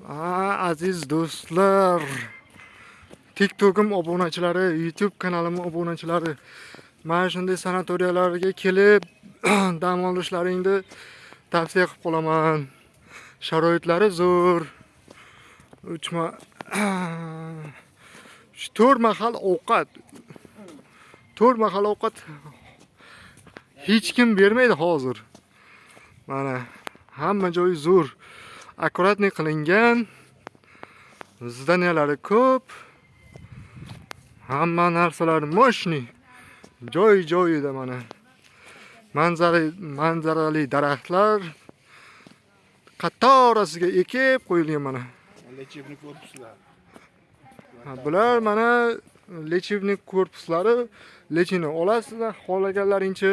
Aziz do'stlar, TikTok'im obunachilari, YouTube kanalim obunachilari, mana shunday sanatoriyalarga kelib dam olishlaringni tavsiya qilib qolaman. Sharoitlari zo'r. 4 mahal ovqat. 4 mahal ovqat hech kim bermaydi hozir. Mana hamma joyi zo'r. Akkuratni qilingan. Zdaniyalari ko'p. Hamma narsalar moshni. Joy-joyida mana. Manzarali daraxtlar qatorasiga ekib qo'yilgan mana. Lechevnik korpuslar. Bular mana lechevnik korpuslari. Lechini olasizlar, xohlaganlaringcha.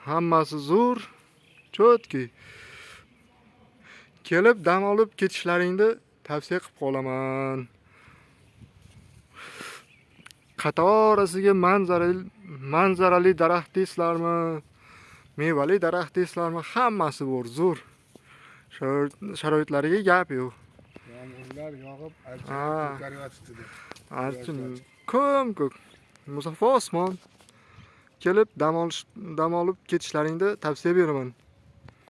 Hammasi zo'r, cho'tki. Kelib dam olib ketishlaringni tavsiya qilib qolaman. Qatorasiga manzarali daraxt deysizlarmi, mevali daraxt deysizlarmi, hammasi bor, zo'r. Sharoitlariga gap yo'q. Yomg'irlar yog'ib, ko'karyotibdi. Archin ko'k. Musaffo osmon. Kelib dam olib ketishlaringni tavsiya beraman.